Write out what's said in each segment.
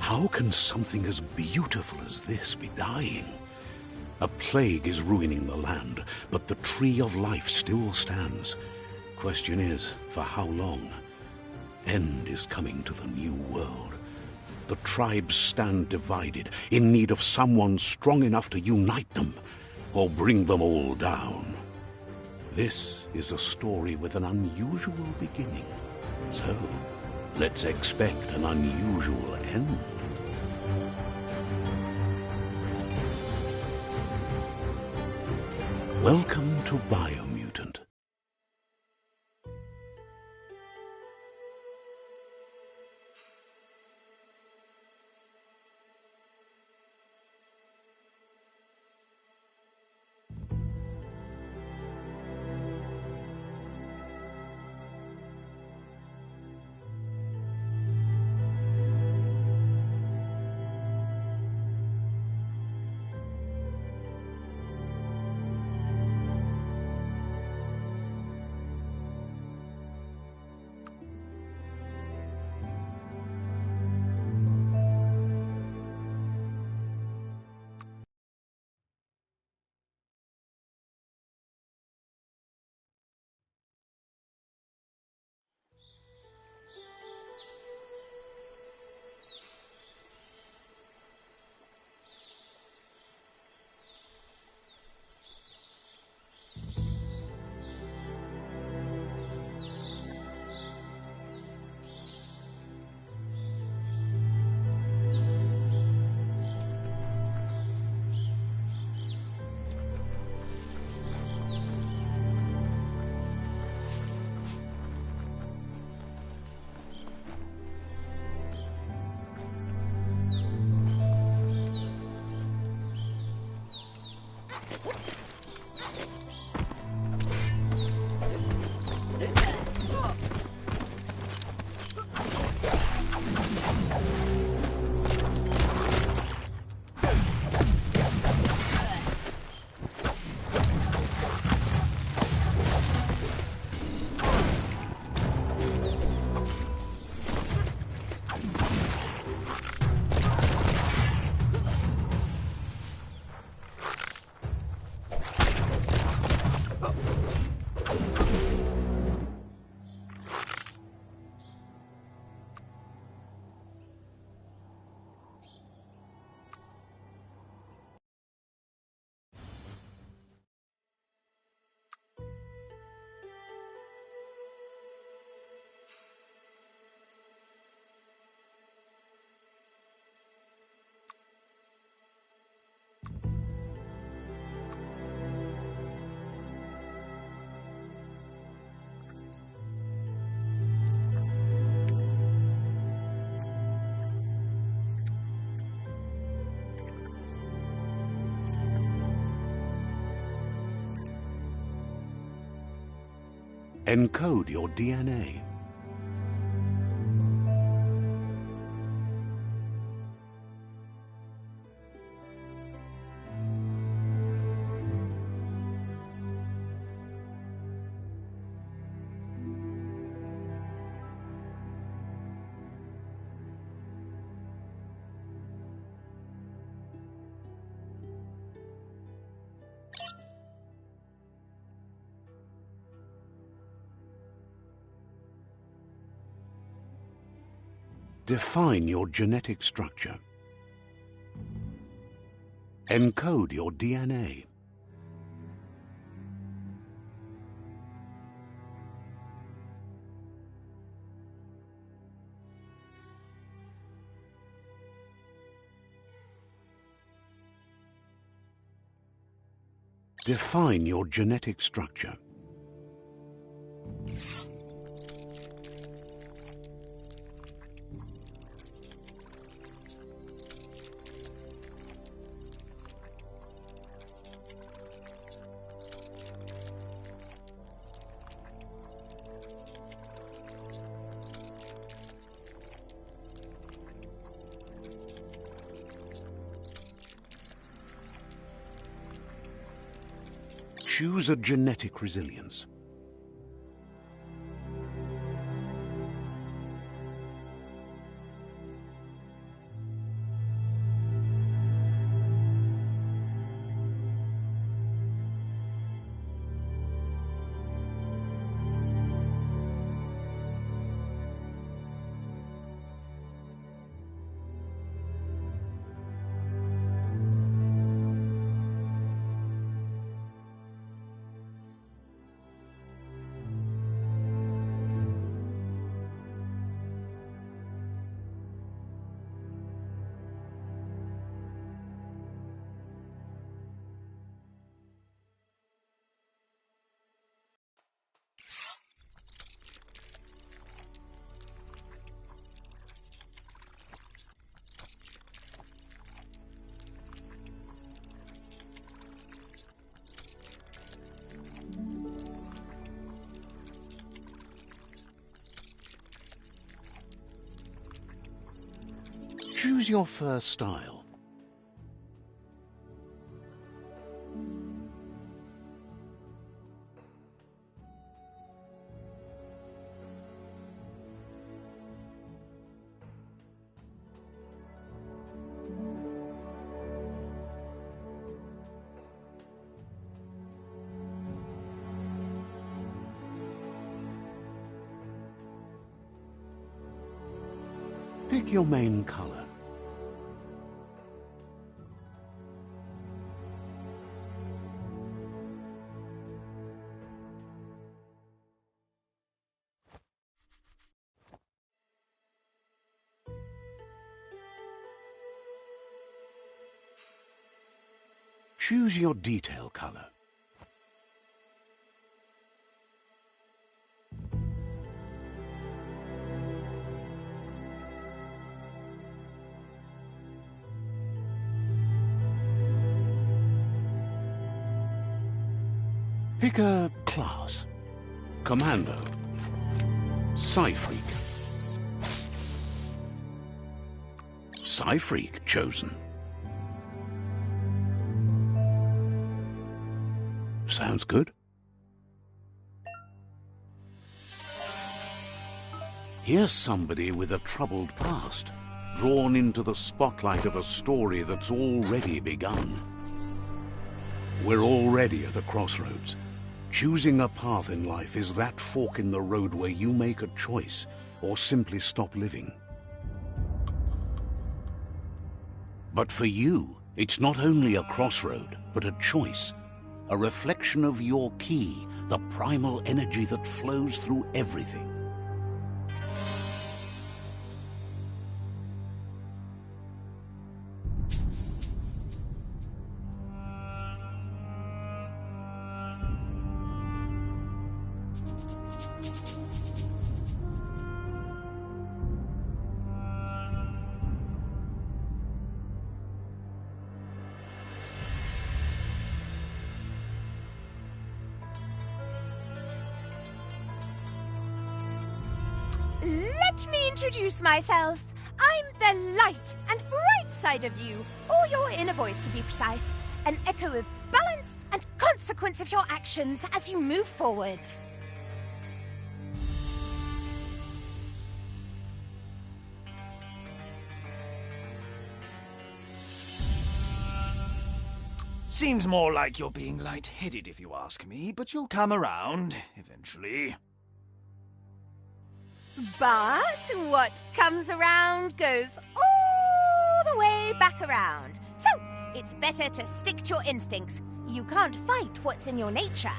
How can something as beautiful as this be dying? A plague is ruining the land, but the tree of life still stands. Question is, for how long? End is coming to the new world. The tribes stand divided, in need of someone strong enough to unite them, or bring them all down. This is a story with an unusual beginning. So, let's expect an unusual end. Welcome to Biomutant. Encode your DNA. Define your genetic structure. Encode your DNA. Define your genetic structure. Choose a genetic resilience. Choose your first style. Pick your main color. Choose your detail color. Pick a class. Commando. Psy-Freak. Psy-Freak chosen. Sounds good. Here's somebody with a troubled past, drawn into the spotlight of a story that's already begun. We're already at a crossroads. Choosing a path in life is that fork in the road where you make a choice or simply stop living. But for you, it's not only a crossroad, but a choice. A reflection of your key, the primal energy that flows through everything. Let me introduce myself. I'm the light and bright side of you, or your inner voice to be precise, an echo of balance and consequence of your actions as you move forward. Seems more like you're being light-headed if you ask me, but you'll come around eventually. But what comes around goes all the way back around. So, it's better to stick to your instincts. You can't fight what's in your nature.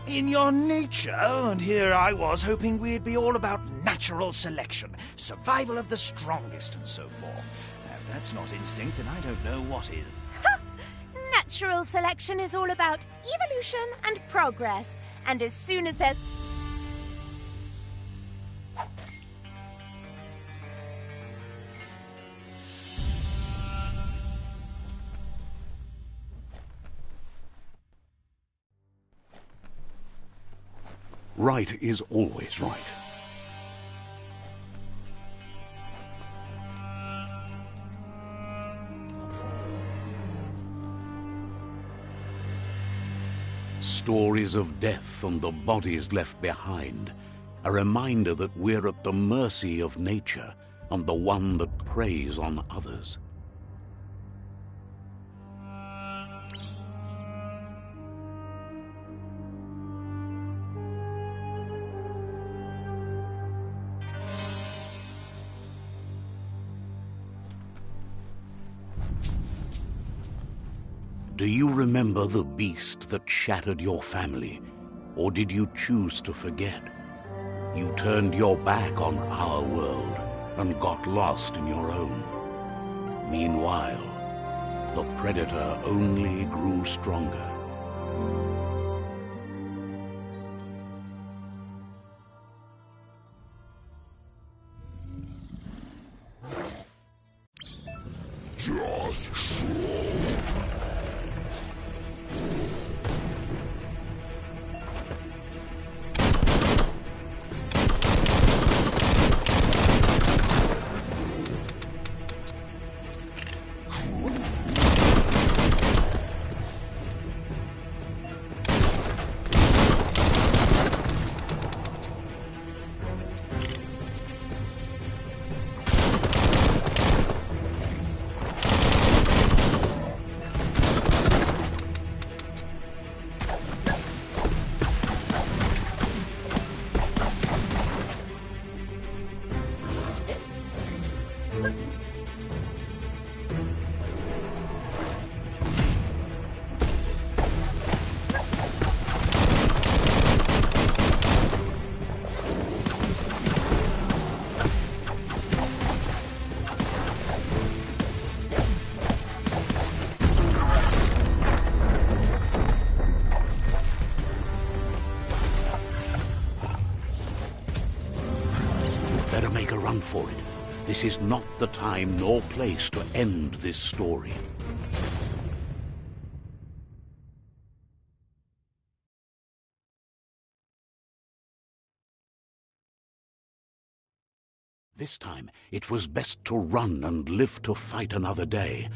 In your nature, and here I was hoping we'd be all about natural selection, survival of the strongest, and so forth. Now, if that's not instinct, then I don't know what is. Natural selection is all about evolution and progress, and as soon as there's... Right is always right. Stories of death and the bodies left behind, a reminder that we're at the mercy of nature and the one that preys on others. Do you remember the beast that shattered your family, or did you choose to forget? You turned your back on our world and got lost in your own. Meanwhile, the Predator only grew stronger. Better make a run for it. This is not the time nor place to end this story. This time, it was best to run and live to fight another day.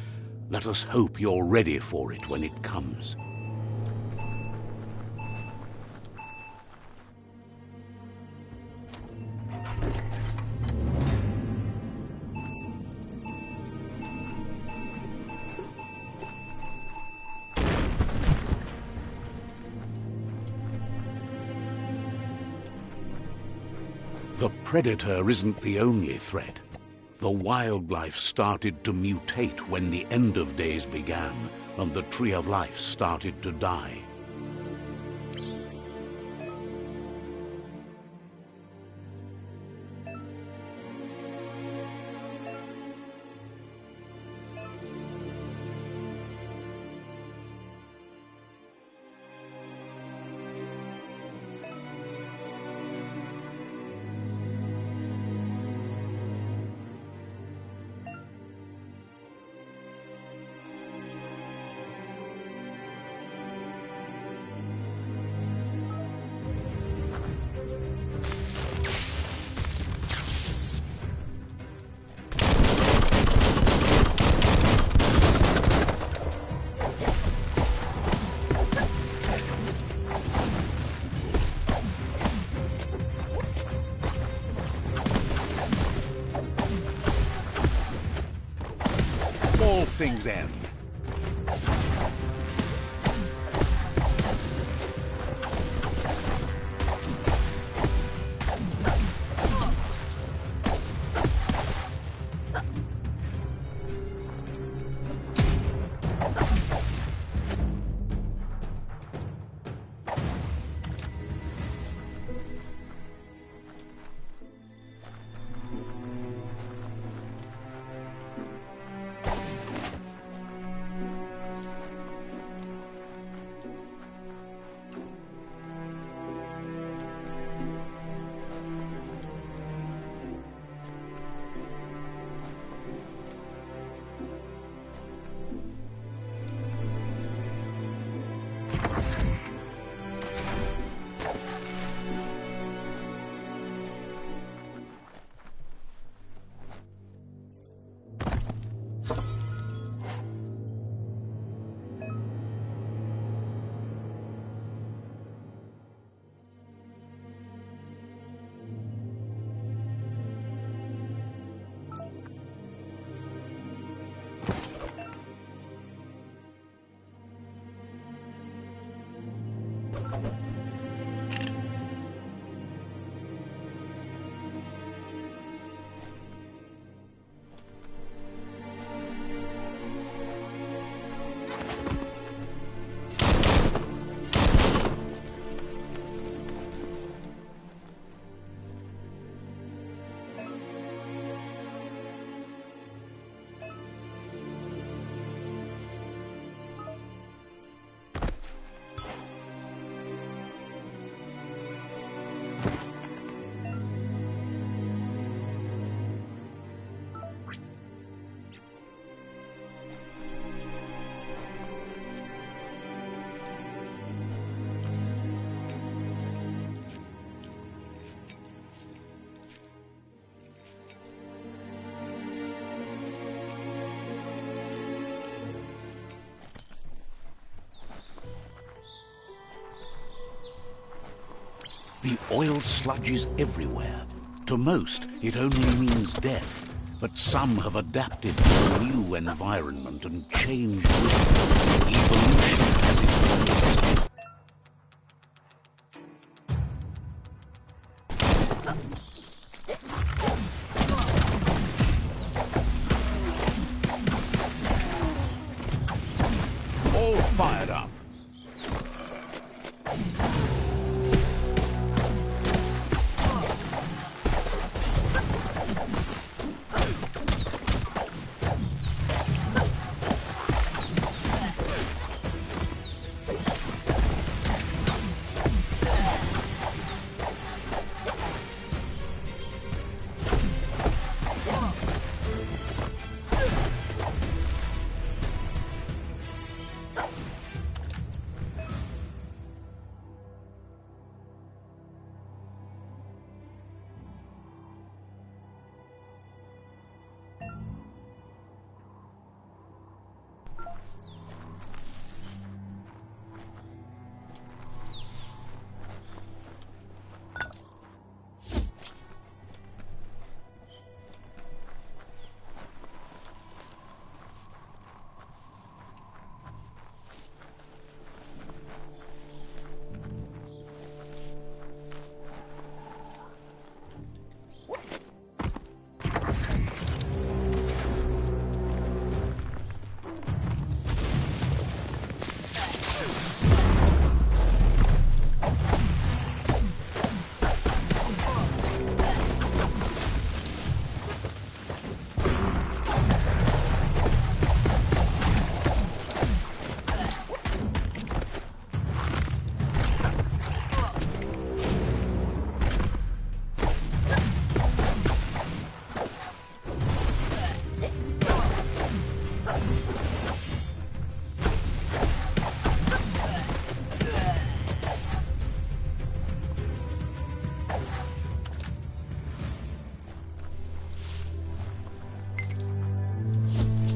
Let us hope you're ready for it when it comes. The Predator isn't the only threat. The wildlife started to mutate when the end of days began, and the Tree of Life started to die. All things end. The oil sludges everywhere. To most, it only means death. But some have adapted to a new environment and changed with it. Evolution has its ways. All fired up.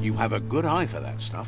You have a good eye for that stuff.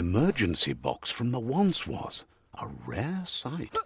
emergency box from the once was. A rare sight.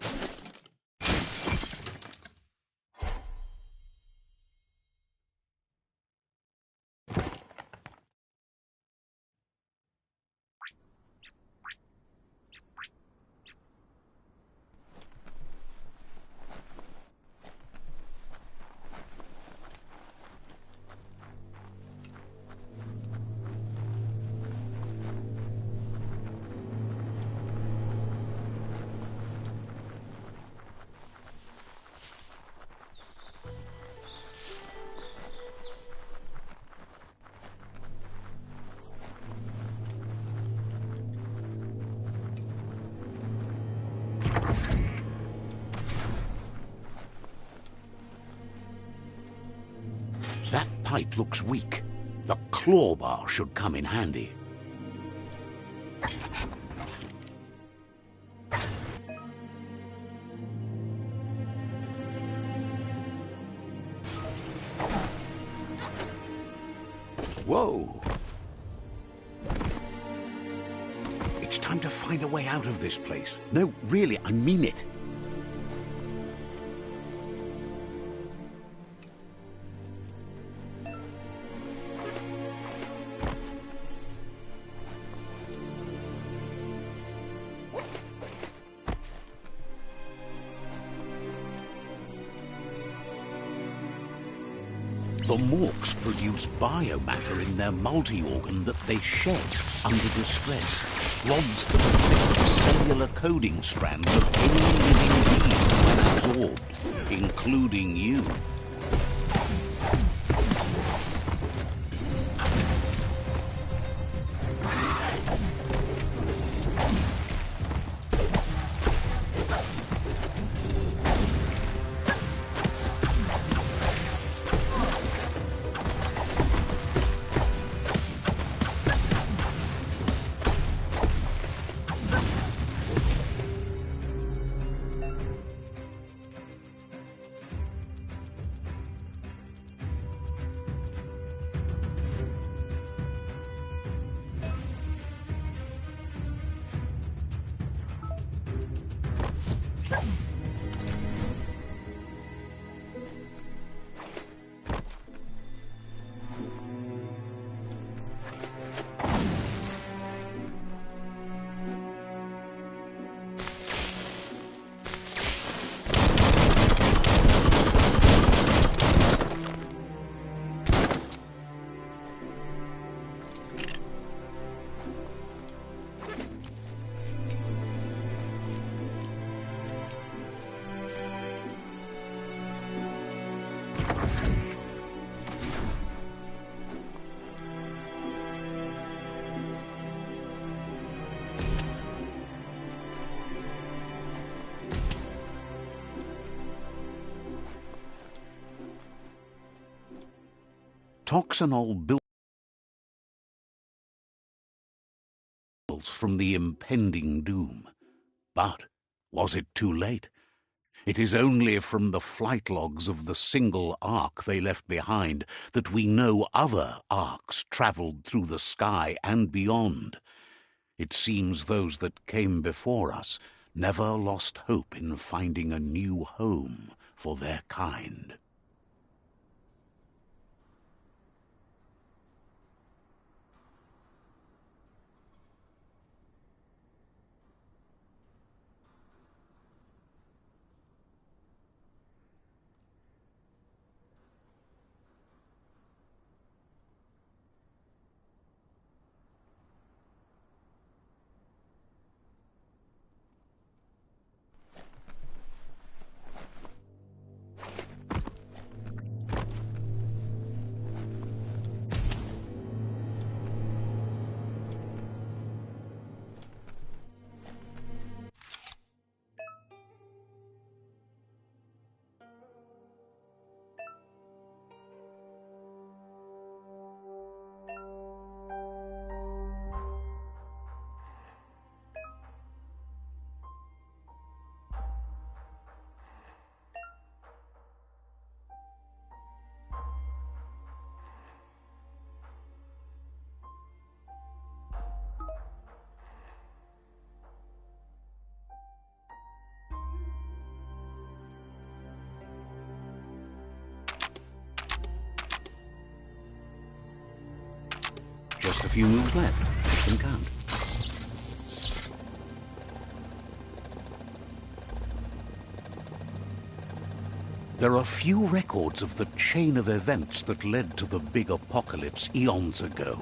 That pipe looks weak. The claw bar should come in handy. Whoa! It's time to find a way out of this place. No, really, I mean it. The Morks produce biomatter in their multi-organ that they shed under distress, rods that affect cellular coding strands of any living being when absorbed, including you. Toxinol built from the impending doom. But was it too late? It is only from the flight logs of the single ark they left behind that we know other arks travelled through the sky and beyond. It seems those that came before us never lost hope in finding a new home for their kind. few moves left. It can count. There are few records of the chain of events that led to the big apocalypse eons ago,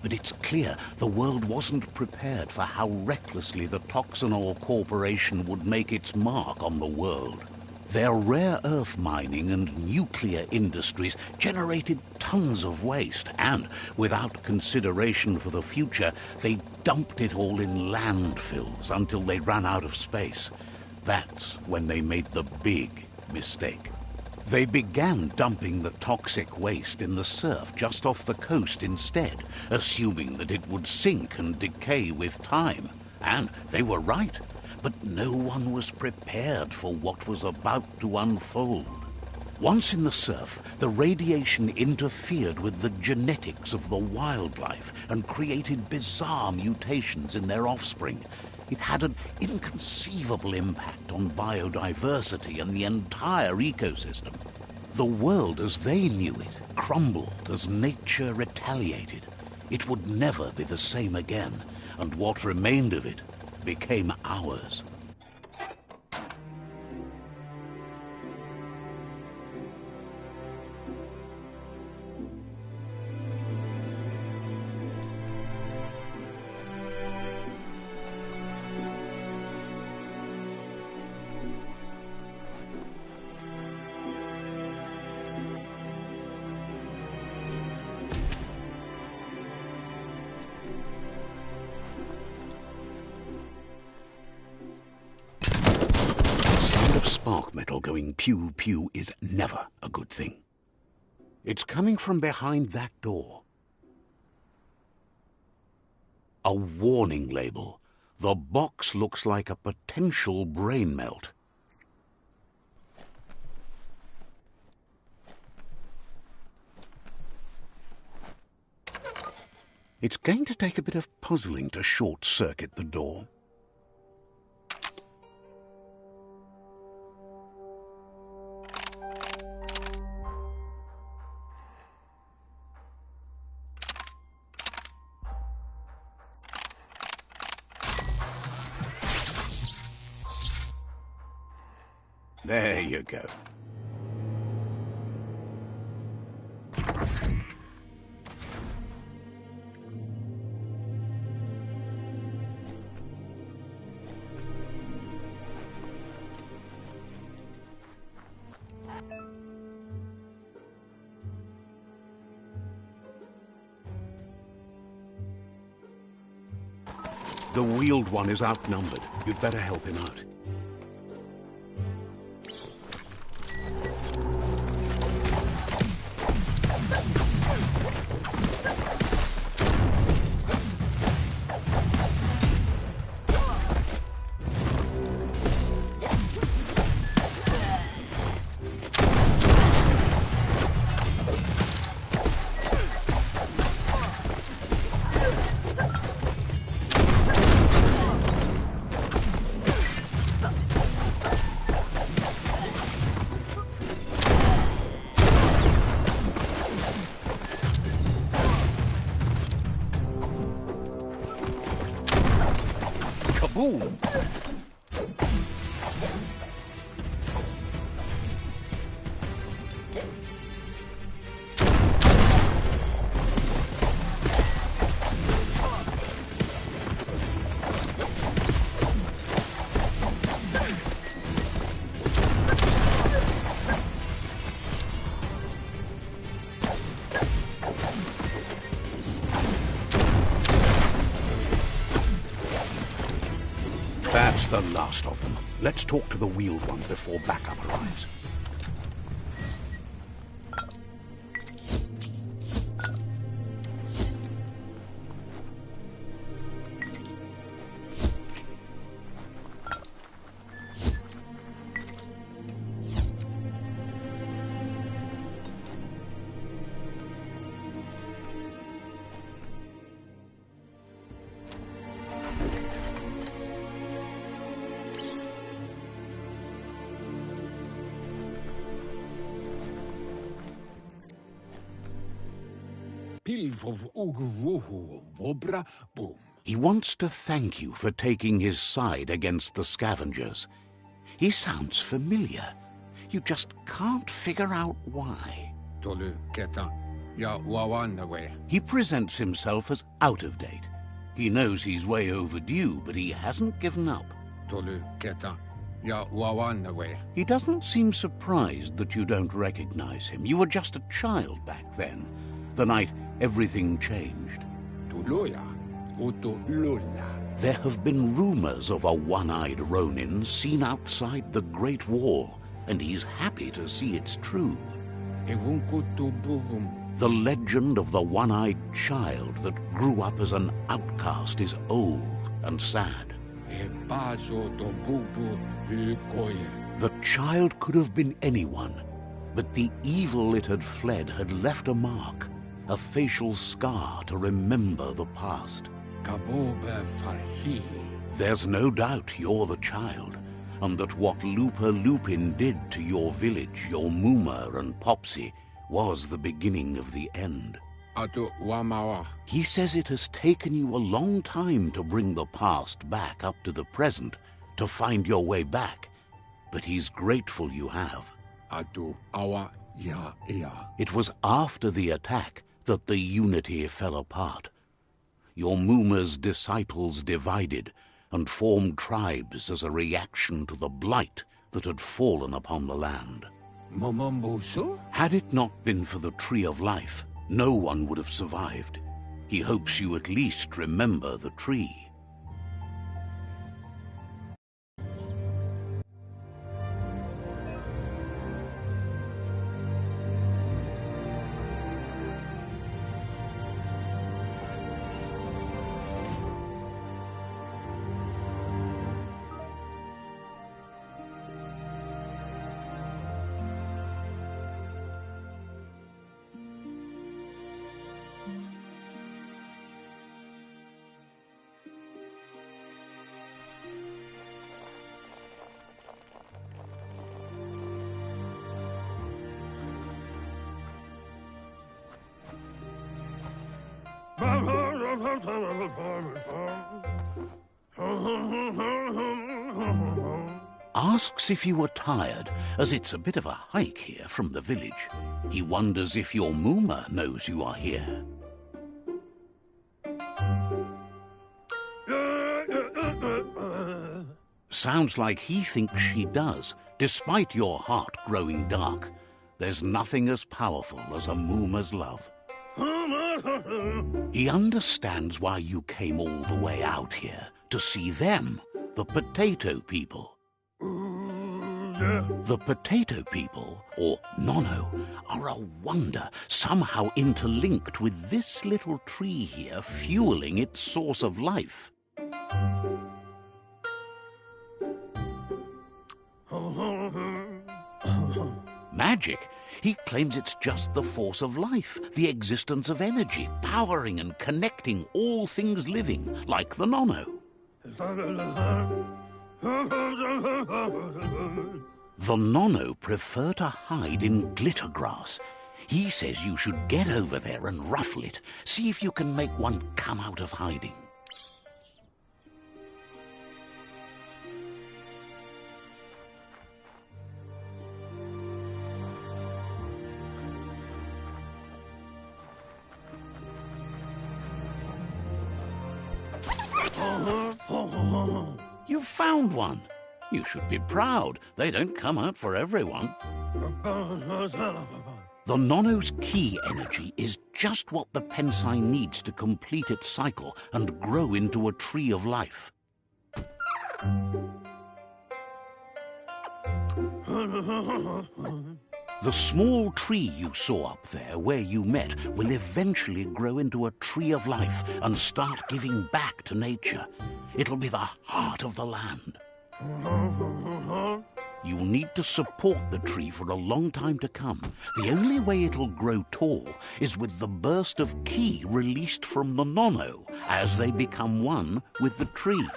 but it's clear the world wasn't prepared for how recklessly the Toxanol Corporation would make its mark on the world. Their rare earth mining and nuclear industries generated tons of waste, and without consideration for the future, they dumped it all in landfills until they ran out of space. That's when they made the big mistake. They began dumping the toxic waste in the surf just off the coast instead, assuming that it would sink and decay with time. And they were right, but no one was prepared for what was about to unfold. Once in the surf, the radiation interfered with the genetics of the wildlife and created bizarre mutations in their offspring. It had an inconceivable impact on biodiversity and the entire ecosystem. The world as they knew it crumbled as nature retaliated. It would never be the same again, and what remained of it became ours. Spark metal going pew-pew is never a good thing. It's coming from behind that door. A warning label. The box looks like a potential brain melt. It's going to take a bit of puzzling to short-circuit the door. There you go. The wheeled one is outnumbered. You'd better help him out. Boom! That's the last of them. Let's talk to the wheeled one before backup arrives. pilvov ugvuhu vobra boom. He wants to thank you for taking his side against the scavengers. He sounds familiar. You just can't figure out why. Tolu keta ya wawanwe. He presents himself as out of date. He knows he's way overdue, but he hasn't given up. Tolu keta ya wawanwe. He doesn't seem surprised that you don't recognize him. You were just a child back then, the night everything changed. Tuluya uto lula. There have been rumors of a one-eyed Ronin seen outside the Great Wall, and he's happy to see it's true. Evunkutu buvum. The legend of the one-eyed child that grew up as an outcast is old and sad. E bazo to bubu koye. The child could have been anyone, but the evil it had fled had left a mark, a facial scar to remember the past. Kabobe farhi. There's no doubt you're the child, and that what Lupa Lupin did to your village, your Muma and Popsy, was the beginning of the end. Atu wamawa. He says it has taken you a long time to bring the past back up to the present, to find your way back, but he's grateful you have. Atu awa ya ya. It was after the attack that the unity fell apart. Your Muma's disciples divided and formed tribes as a reaction to the blight that had fallen upon the land. Momombusu? Had it not been for the Tree of Life, no one would have survived. He hopes you at least remember the tree. Asks if you were tired, as it's a bit of a hike here from the village. He wonders if your Muma knows you are here. Sounds like he thinks she does, despite your heart growing dark. There's nothing as powerful as a Muma's love. He understands why you came all the way out here, to see them, the potato people. The potato people, or Nono, are a wonder, somehow interlinked with this little tree here, fueling its source of life. Magic? He claims it's just the force of life, the existence of energy, powering and connecting all things living, like the Nono. The Nono prefer to hide in glitter grass. He says you should get over there and ruffle it. See if you can make one come out of hiding. You found one. You should be proud. They don't come out for everyone. The Nono's key energy is just what the Pensai needs to complete its cycle and grow into a tree of life. The small tree you saw up there where you met will eventually grow into a tree of life and start giving back to nature. It'll be the heart of the land. You'll need to support the tree for a long time to come. The only way it'll grow tall is with the burst of ki released from the Nono as they become one with the tree.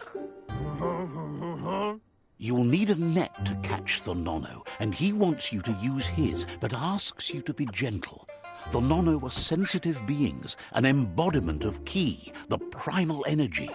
You'll need a net to catch the Nono, and he wants you to use his, but asks you to be gentle. The Nono are sensitive beings, an embodiment of Ki, the primal energy.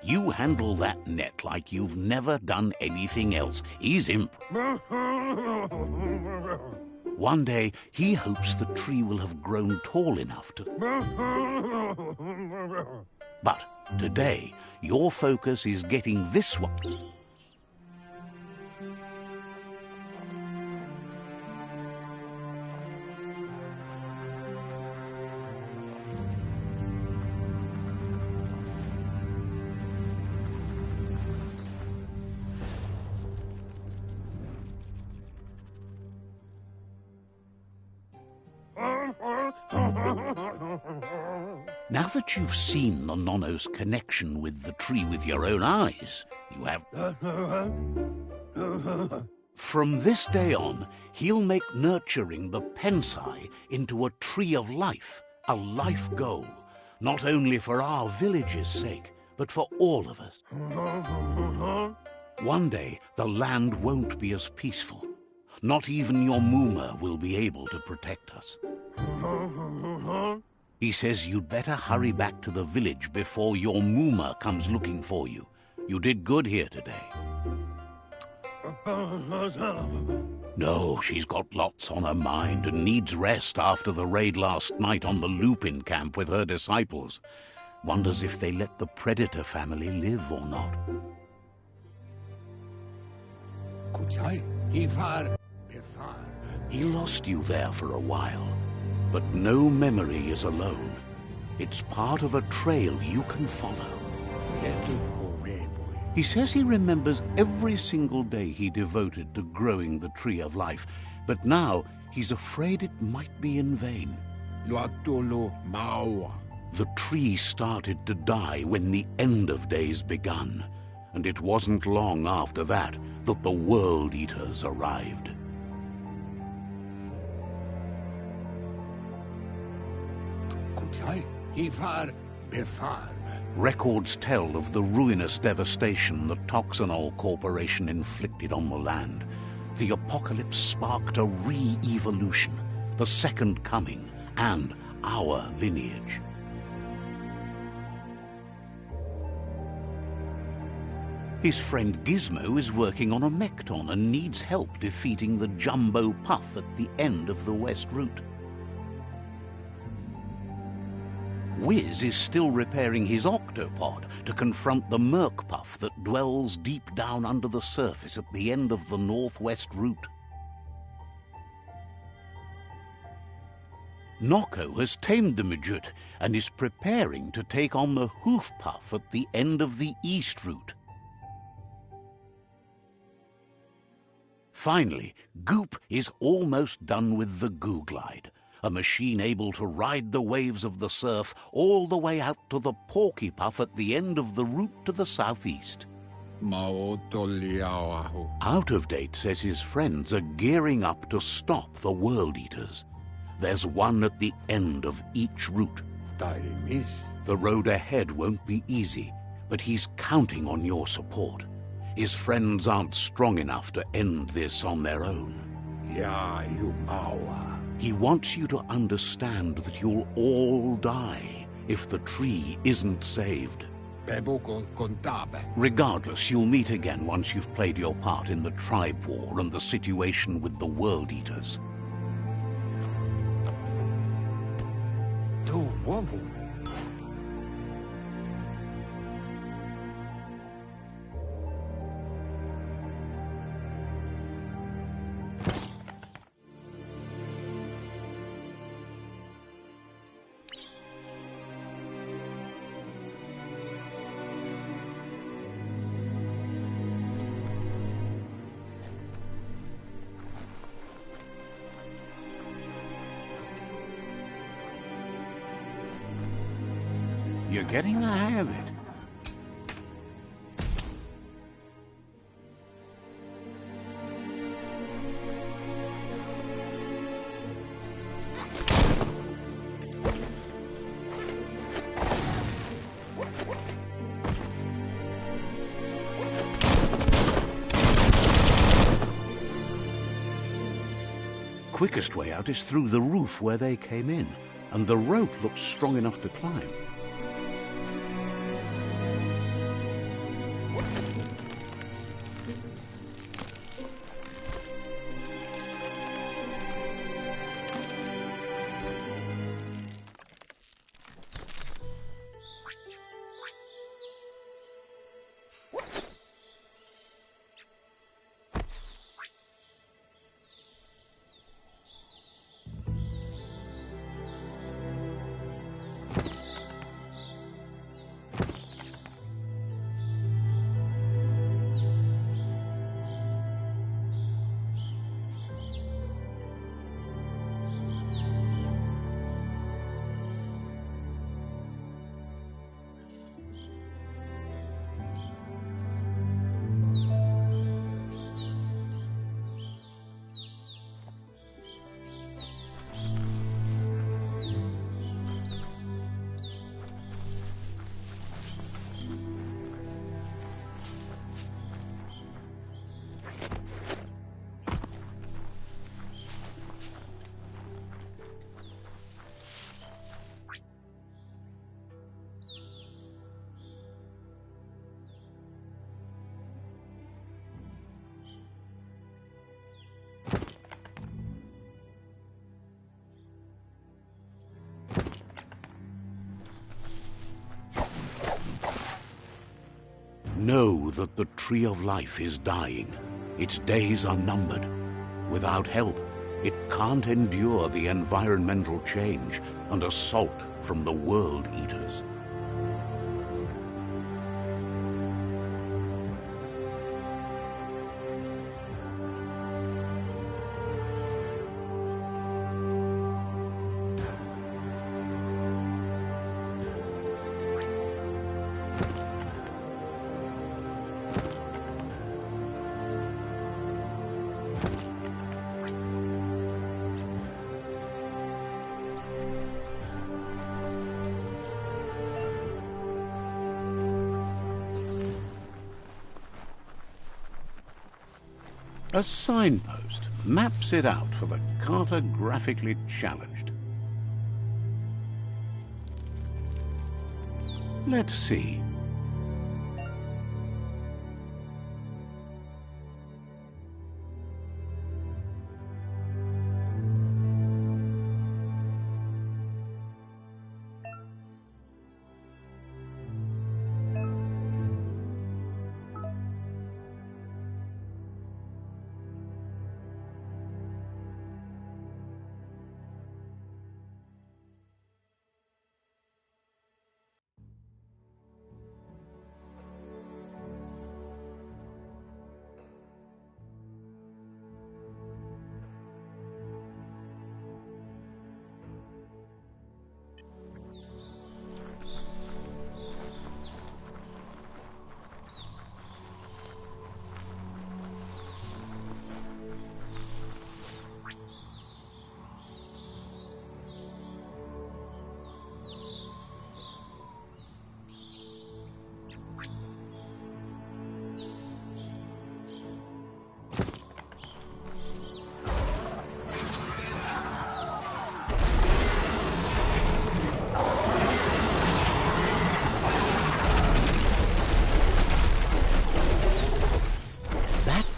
You handle that net like you've never done anything else. He's imp. One day, he hopes the tree will have grown tall enough to... But today, your focus is getting this one. Now that you've seen the Nono's connection with the tree with your own eyes, you have... From this day on, he'll make nurturing the Pensai into a tree of life, a life goal, not only for our village's sake, but for all of us. One day, the land won't be as peaceful. Not even your Muma will be able to protect us. He says you'd better hurry back to the village before your Muma comes looking for you. You did good here today. No, she's got lots on her mind and needs rest after the raid last night on the Lupin camp with her disciples. Wonders if they let the Predator family live or not. He lost you there for a while, but no memory is alone. It's part of a trail you can follow. He says he remembers every single day he devoted to growing the Tree of Life, but now he's afraid it might be in vain. The tree started to die when the end of days begun, and it wasn't long after that that the World Eaters arrived. Records tell of the ruinous devastation the Toxanol Corporation inflicted on the land. The apocalypse sparked a re-evolution, the Second Coming, and our lineage. His friend Gizmo is working on a Mekton and needs help defeating the Jumbo Puff at the end of the West Route. Wiz is still repairing his octopod to confront the Merc Puff that dwells deep down under the surface at the end of the Northwest Route. Noko has tamed the Midget and is preparing to take on the Hoof Puff at the end of the East Route. Finally, Goop is almost done with the Googlide, a machine able to ride the waves of the surf all the way out to the Porky Puff at the end of the route to the southeast. Out of Date says his friends are gearing up to stop the World Eaters. There's one at the end of each route. The road ahead won't be easy, but he's counting on your support. His friends aren't strong enough to end this on their own. He wants you to understand that you'll all die if the tree isn't saved. Regardless, you'll meet again once you've played your part in the tribe war and the situation with the World Eaters. You're getting the hang of it. quickest way out is through the roof where they came in, and the rope looks strong enough to climb. Know that the Tree of Life is dying. Its days are numbered. Without help, it can't endure the environmental change and assault from the World Eaters. A signpost maps it out for the cartographically challenged. Let's see.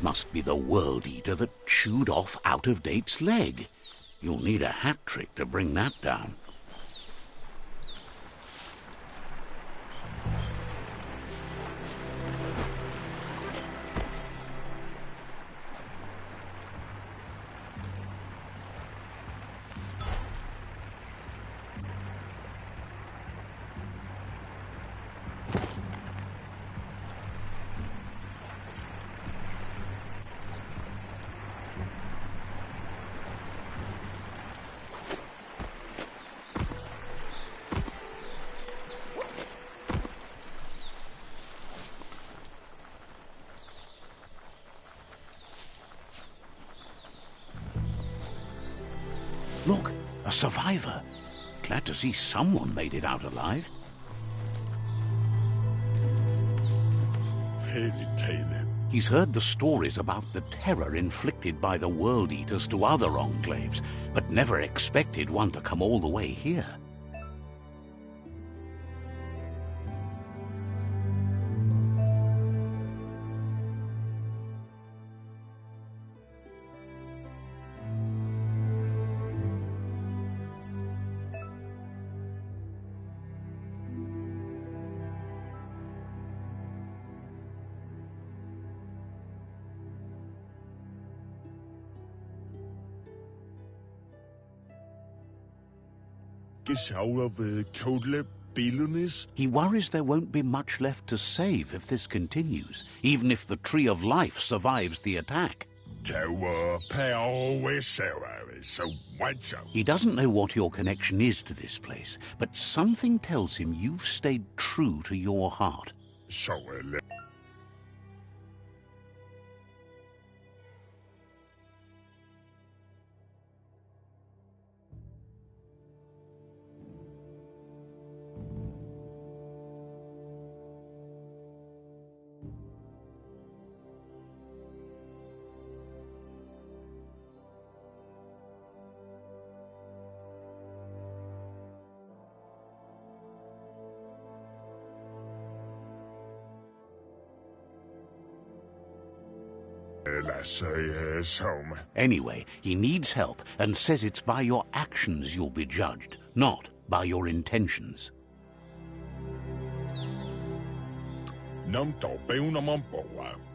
Must be the World Eater that chewed off Out-of-Date's leg. You'll need a hat trick to bring that down. Look, a survivor. Glad to see someone made it out alive. Fairy tale. He's heard the stories about the terror inflicted by the World Eaters to other enclaves, but never expected one to come all the way here. He worries there won't be much left to save if this continues, even if the Tree of Life survives the attack. He doesn't know what your connection is to this place, but something tells him you've stayed true to your heart. Anyway, he needs help and says it's by your actions you'll be judged, not by your intentions.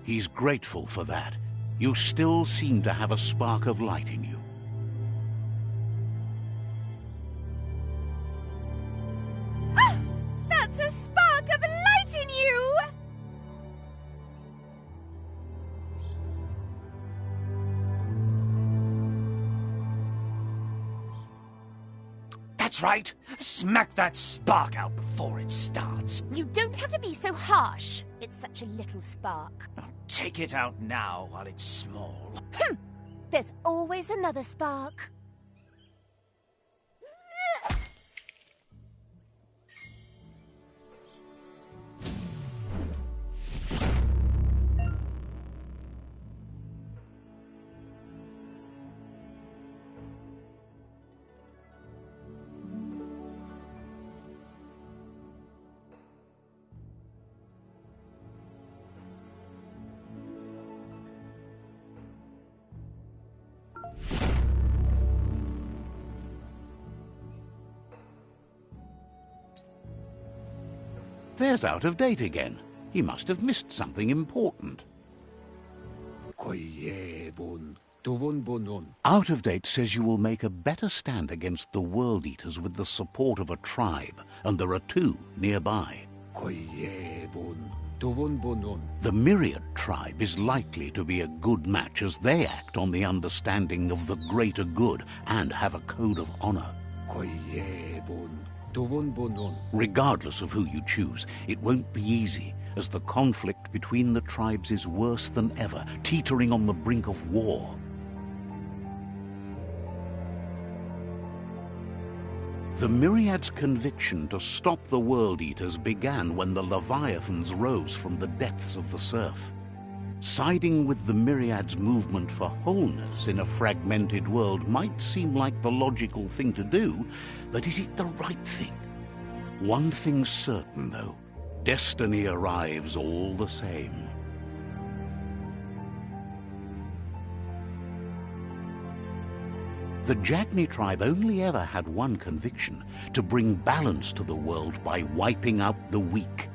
He's grateful for that. You still seem to have a spark of light in you. Ah! That's a spark of light in you! That's right. Smack that spark out before it starts. You don't have to be so harsh. It's such a little spark. Take it out now while it's small. There's always another spark. There's Out of Date again. He must have missed something important. Out of Date says you will make a better stand against the World Eaters with the support of a tribe, and there are two nearby. The Myriad tribe is likely to be a good match as they act on the understanding of the greater good and have a code of honor. Regardless of who you choose, it won't be easy, as the conflict between the tribes is worse than ever, teetering on the brink of war. The Myriad's conviction to stop the World Eaters began when the Leviathans rose from the depths of the surf. Siding with the Myriad's movement for wholeness in a fragmented world might seem like the logical thing to do, but is it the right thing? One thing's certain, though. Destiny arrives all the same. The Jagni tribe only ever had one conviction: to bring balance to the world by wiping out the weak.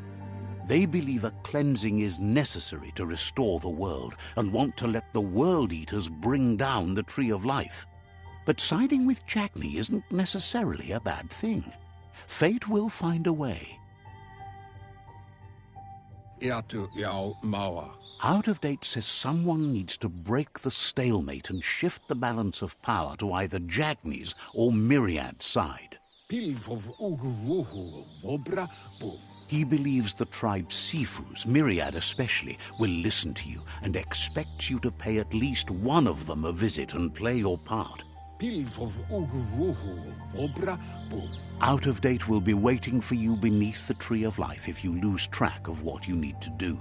They believe a cleansing is necessary to restore the world and want to let the World Eaters bring down the Tree of Life. But siding with Jagni isn't necessarily a bad thing. Fate will find a way. Out of Date says someone needs to break the stalemate and shift the balance of power to either Jagni's or Myriad's side. He believes the tribe's Sifus, Myriad especially, will listen to you and expects you to pay at least one of them a visit and play your part. Out of Date will be waiting for you beneath the Tree of Life if you lose track of what you need to do.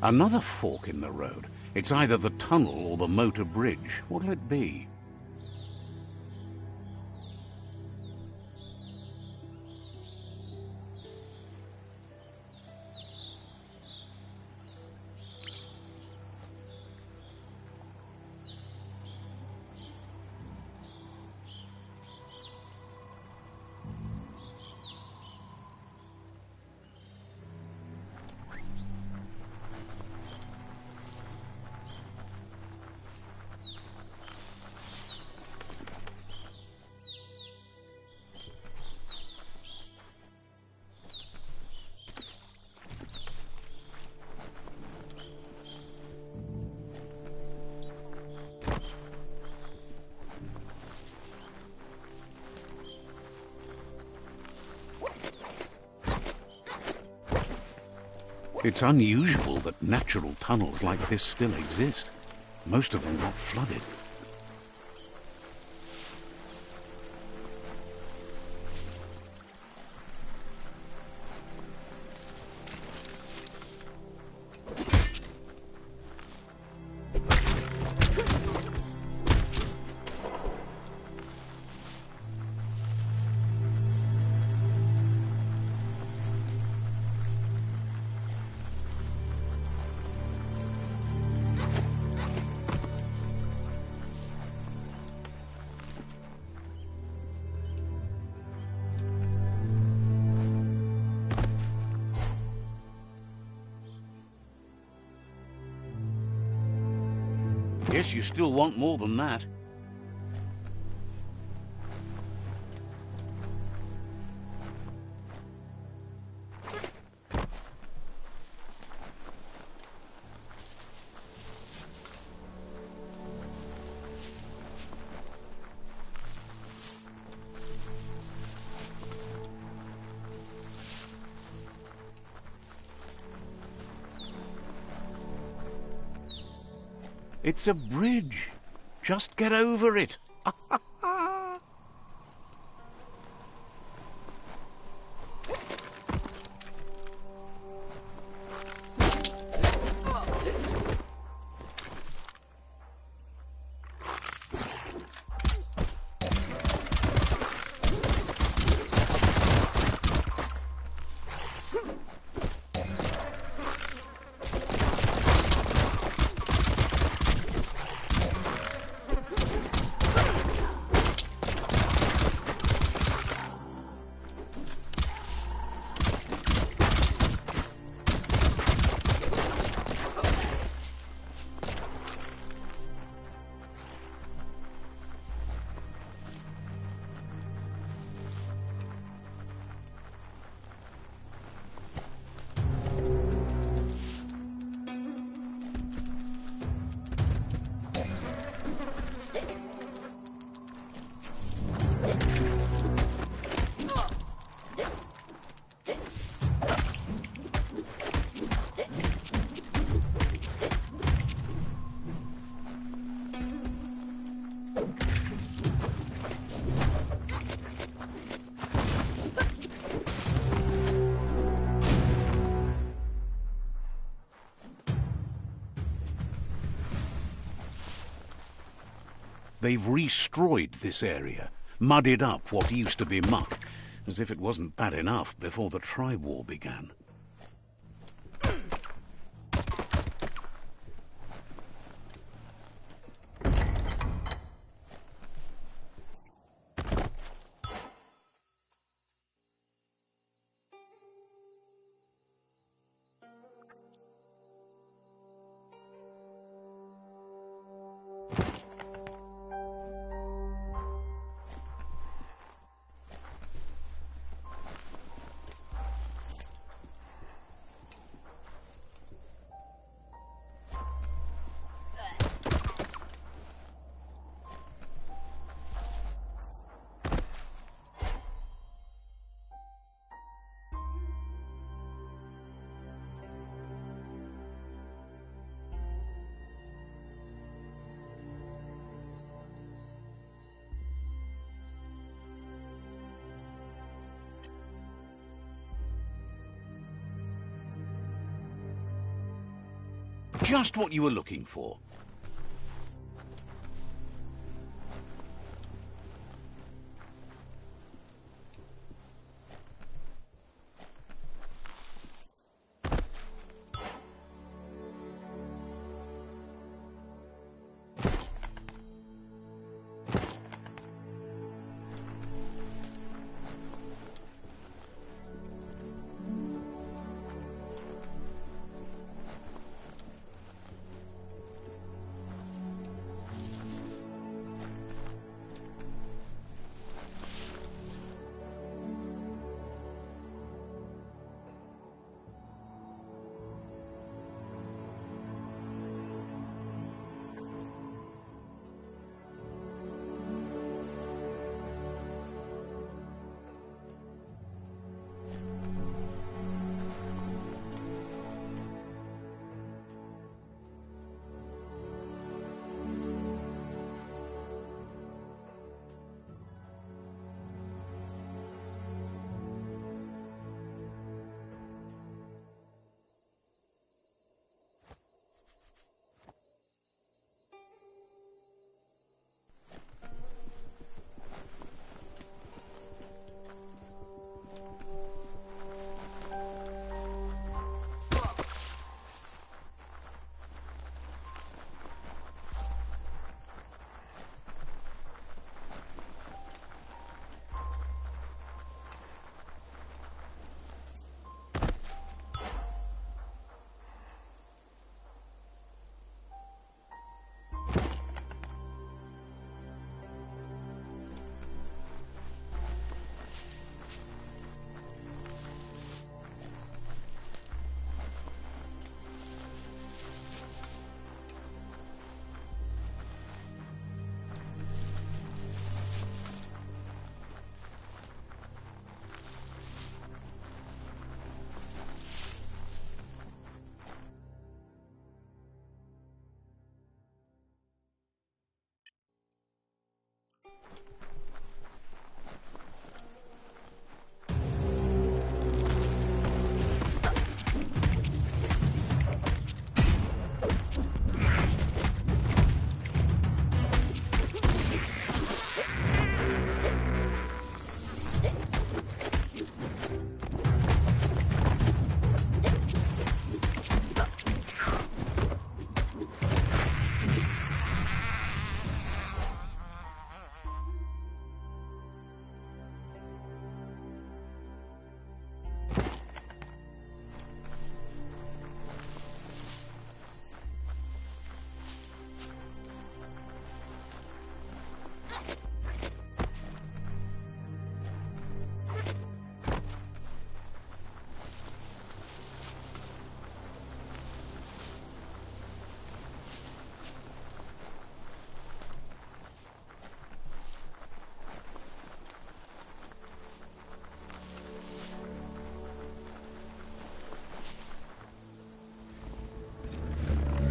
Another fork in the road. It's either the tunnel or the motor bridge. What'll it be? It's unusual that natural tunnels like this still exist. Most of them got flooded. Guess you still want more than that. It's a bridge. Just get over it. They've restroyed this area, muddied up what used to be muck, as if it wasn't bad enough before the tribe war began. Just what you were looking for.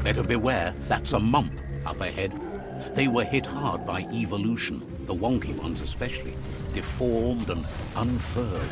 Better beware, that's a mump up ahead. They were hit hard by evolution, the wonky ones especially, deformed and unfurled.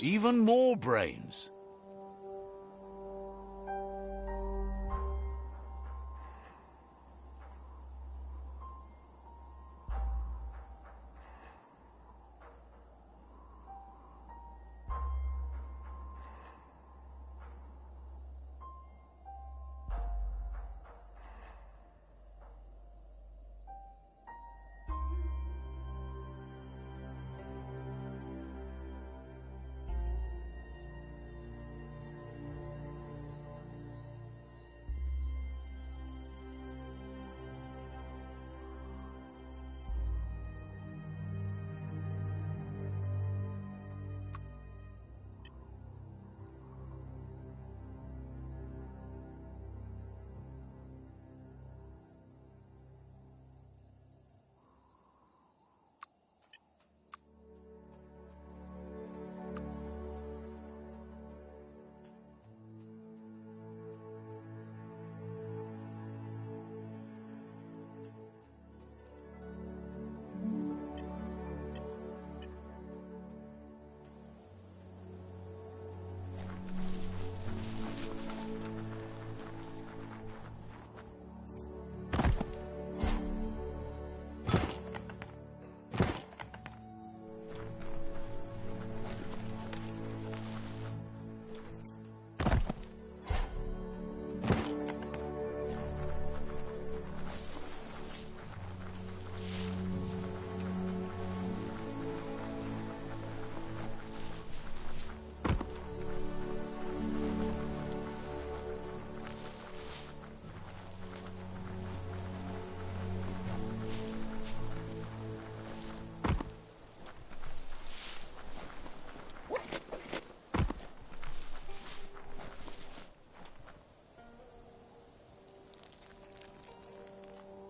Even more brains.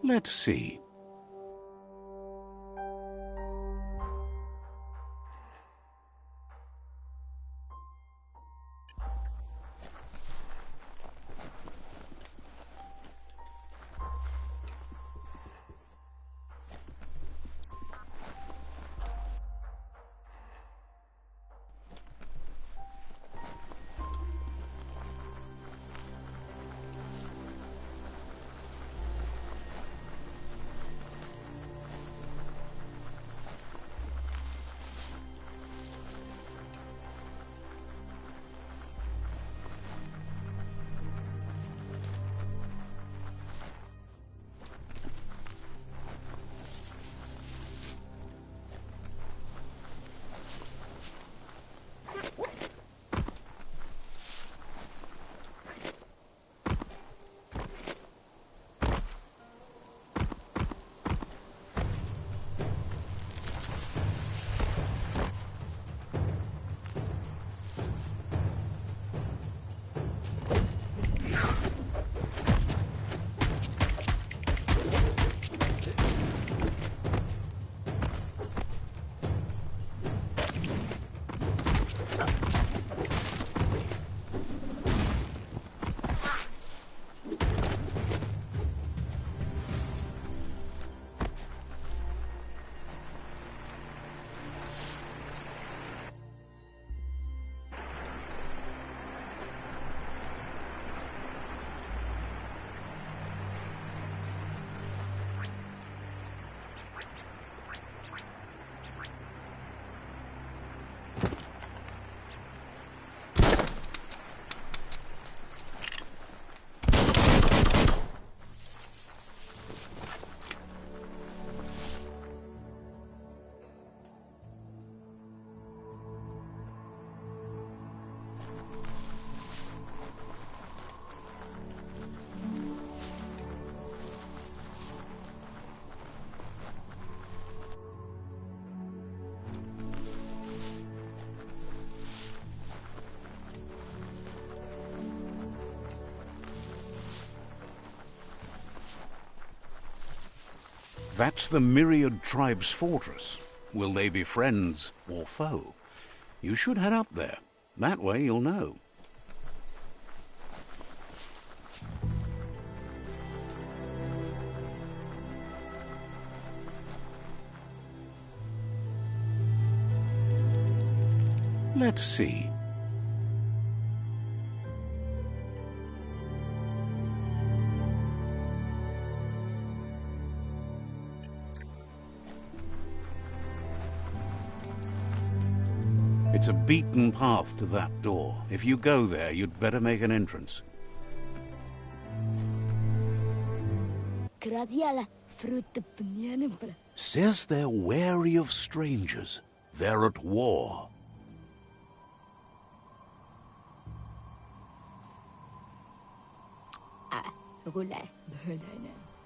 Let's see. That's the Myriad Tribe's fortress. Will they be friends or foe? You should head up there. That way you'll know. Let's see. It's a beaten path to that door. If you go there, you'd better make an entrance. Says they're wary of strangers. They're at war.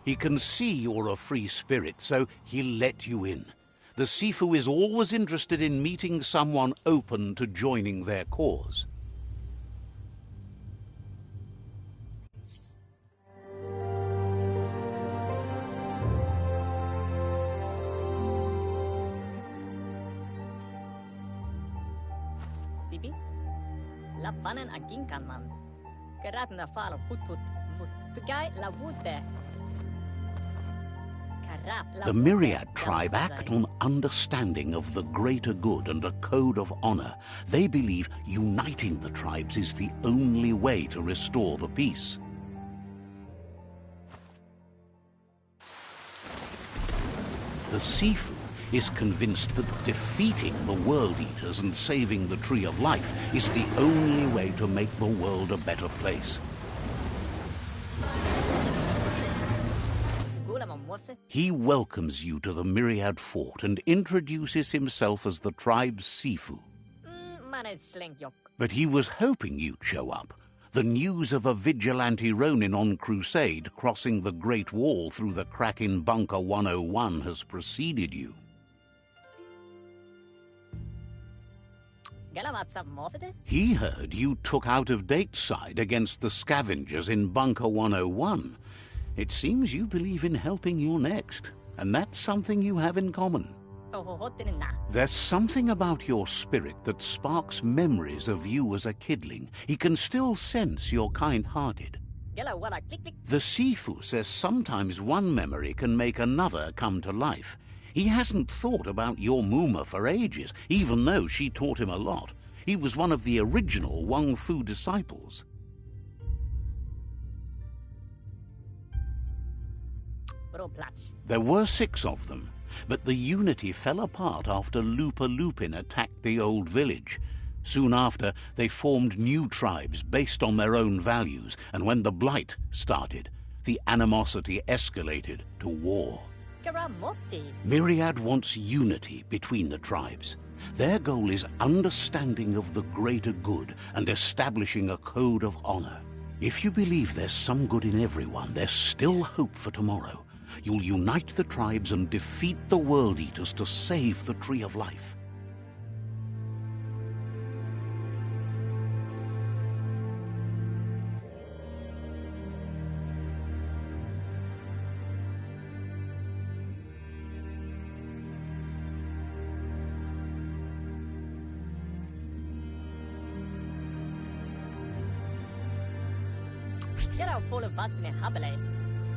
He can see you're a free spirit, so he'll let you in. The Sifu is always interested in meeting someone open to joining their cause. Sibi? Lavanen aginkan man. Karatna fal putut mustugai la wute. The Myriad tribe act on understanding of the greater good and a code of honor. They believe uniting the tribes is the only way to restore the peace. The Sifu is convinced that defeating the World Eaters and saving the Tree of Life is the only way to make the world a better place. He welcomes you to the Myriad Fort and introduces himself as the tribe's Sifu. But he was hoping you'd show up. The news of a vigilante Ronin on crusade crossing the Great Wall through the crack in Bunker 101 has preceded you. He heard you took out of Dateside against the scavengers in Bunker 101. It seems you believe in helping your next, and that's something you have in common. There's something about your spirit that sparks memories of you as a kidling. He can still sense you're kind-hearted. The Sifu says sometimes one memory can make another come to life. He hasn't thought about your Muma for ages, even though she taught him a lot. He was one of the original Wang Fu disciples. There were 6 of them, but the unity fell apart after Lupa Lupin attacked the old village. Soon after, they formed new tribes based on their own values, and when the Blight started, the animosity escalated to war. Myriad wants unity between the tribes. Their goal is understanding of the greater good and establishing a code of honor. If you believe there's some good in everyone, there's still hope for tomorrow. You'll unite the tribes and defeat the World Eaters to save the Tree of Life.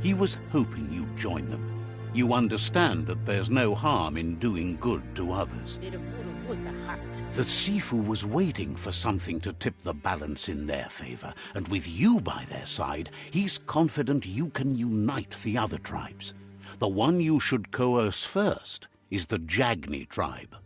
He was hoping you'd join them. You understand that there's no harm in doing good to others. The Sifu was waiting for something to tip the balance in their favor, and with you by their side, he's confident you can unite the other tribes. The one you should coerce first is the Jagni tribe.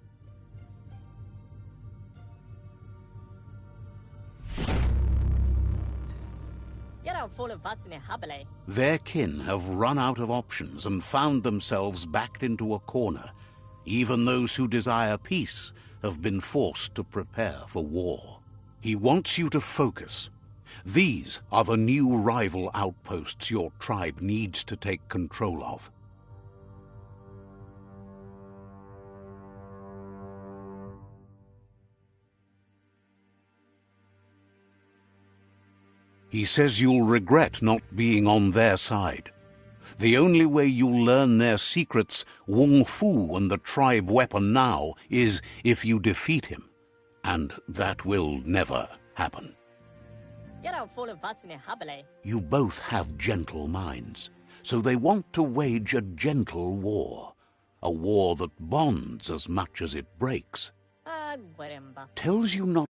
Their kin have run out of options and found themselves backed into a corner. Even those who desire peace have been forced to prepare for war. He wants you to focus. These are the new rival outposts your tribe needs to take control of. He says you'll regret not being on their side. The only way you'll learn their secrets, Wung Fu and the tribe weapon now, is if you defeat him. And that will never happen. You both have gentle minds, so they want to wage a gentle war. A war that bonds as much as it breaks. Tells you not